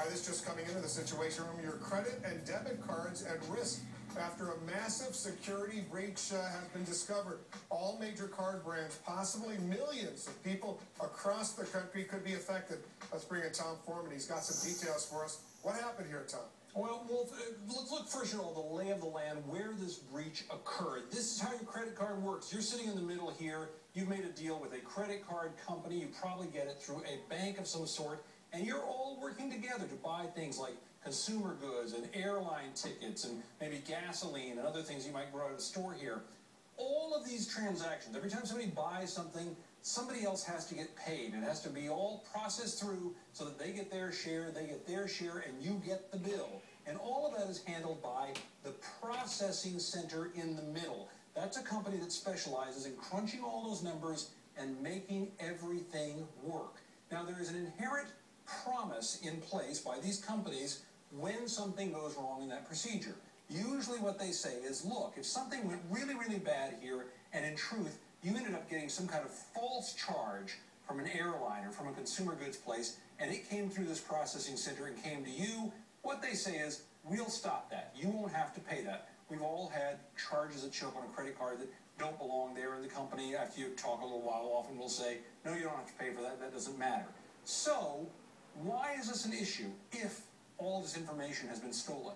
All right, this just coming into the Situation Room. Your credit and debit cards at risk after a massive security breach has been discovered. All major card brands, possibly millions of people across the country could be affected. Let's bring in Tom Foreman. He's got some details for us. What happened here, Tom? Well, Wolf, let's look first at all the lay of the land, where this breach occurred. This is how your credit card works. You're sitting in the middle here. You've made a deal with a credit card company. You probably get it through a bank of some sort, and you're all working together to buy things like consumer goods and airline tickets and maybe gasoline and other things you might grow at a store here. All of these transactions, every time somebody buys something, somebody else has to get paid. It has to be all processed through so that they get their share, and you get the bill. And all of that is handled by the processing center in the middle. That's a company that specializes in crunching all those numbers and making everything work. Now, there is an inherent promise in place by these companies when something goes wrong in that procedure. Usually what they say is, look, if something went really, really bad here, and in truth, you ended up getting some kind of false charge from an airline or from a consumer goods place, and it came through this processing center and came to you, what they say is, we'll stop that. You won't have to pay that. We've all had charges that show up on a credit card that don't belong there, and the company, after you talk a little while, often will say, no, you don't have to pay for that. That doesn't matter. So, why is this an issue if all this information has been stolen?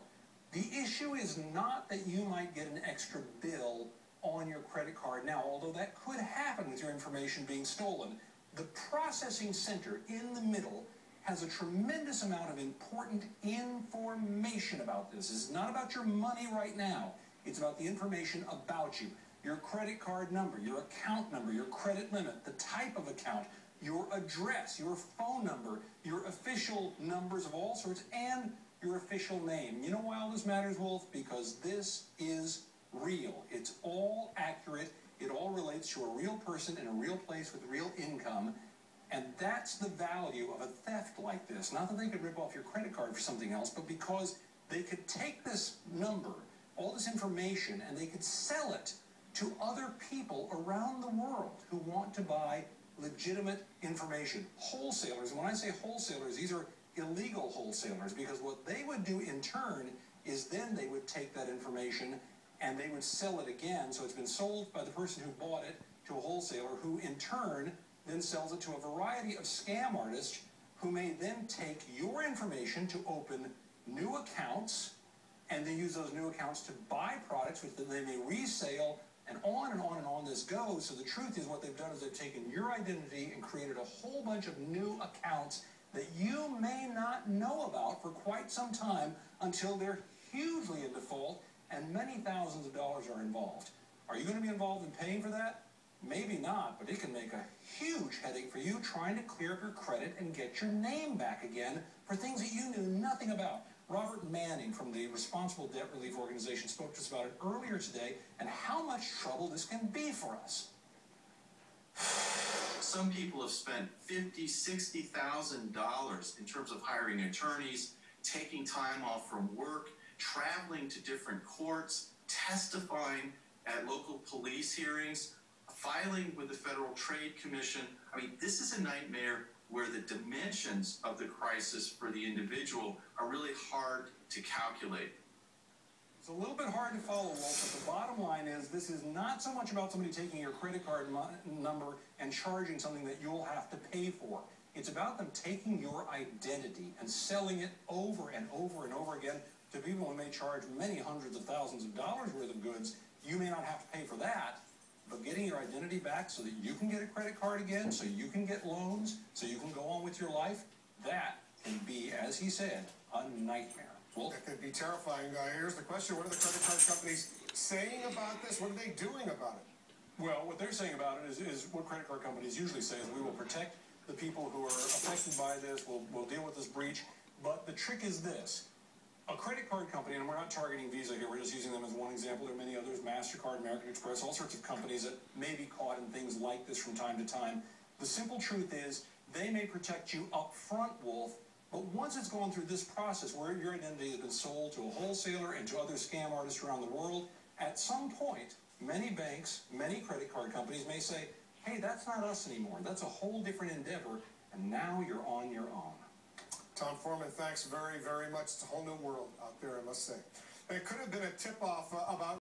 The issue is not that you might get an extra bill on your credit card now, although that could happen with your information being stolen. The processing center in the middle has a tremendous amount of important information about this. It's not about your money right now. It's about the information about you. Your credit card number, your account number, your credit limit, the type of account, your address, your phone number, your official numbers of all sorts, and your official name. You know why all this matters, Wolf? Because this is real. It's all accurate. It all relates to a real person in a real place with real income. And that's the value of a theft like this. Not that they could rip off your credit card for something else, but because they could take this number, all this information, and they could sell it to other people around the world who want to buy legitimate information. Wholesalers, and when I say wholesalers, these are illegal wholesalers, because what they would do in turn is then they would take that information and they would sell it again. So it's been sold by the person who bought it to a wholesaler, who in turn then sells it to a variety of scam artists who may then take your information to open new accounts and then use those new accounts to buy products which they may resale, and on and on and on this goes. So the truth is, what they've done is they've taken your identity and created a whole bunch of new accounts that you may not know about for quite some time until they're hugely in default and many thousands of dollars are involved. Are you going to be involved in paying for that? Maybe not, but it can make a huge headache for you trying to clear up your credit and get your name back again for things that you knew nothing about. Robert Manning from the Responsible Debt Relief Organization spoke to us about it earlier today and how much trouble this can be for us. Some people have spent $50,000, $60,000 in terms of hiring attorneys, taking time off from work, traveling to different courts, testifying at local police hearings, filing with the Federal Trade Commission. I mean, this is a nightmare where the dimensions of the crisis for the individual are really hard to calculate. It's a little bit hard to follow, Wolf, but the bottom line is this is not so much about somebody taking your credit card number and charging something that you'll have to pay for. It's about them taking your identity and selling it over and over and over again to people who may charge many hundreds of thousands of dollars worth of goods. You may not have to pay for that, but getting your identity back so that you can get a credit card again, so you can get loans, so you can go on with your life, that can be, as he said, a nightmare. Well, it could be terrifying. Here's the question. What are the credit card companies saying about this? What are they doing about it? Well, what they're saying about it is what credit card companies usually say is we will protect the people who are affected by this. We'll deal with this breach. But the trick is this. A credit card company, and we're not targeting Visa here, we're just using them as one example. There are many others, MasterCard, American Express, all sorts of companies that may be caught in things like this from time to time. The simple truth is they may protect you up front, Wolf, but once it's gone through this process where your identity has been sold to a wholesaler and to other scam artists around the world, at some point, many banks, many credit card companies may say, hey, that's not us anymore. That's a whole different endeavor, and now you're on your own. Tom Foreman, thanks very, very much. It's a whole new world out there, I must say. It could have been a tip-off about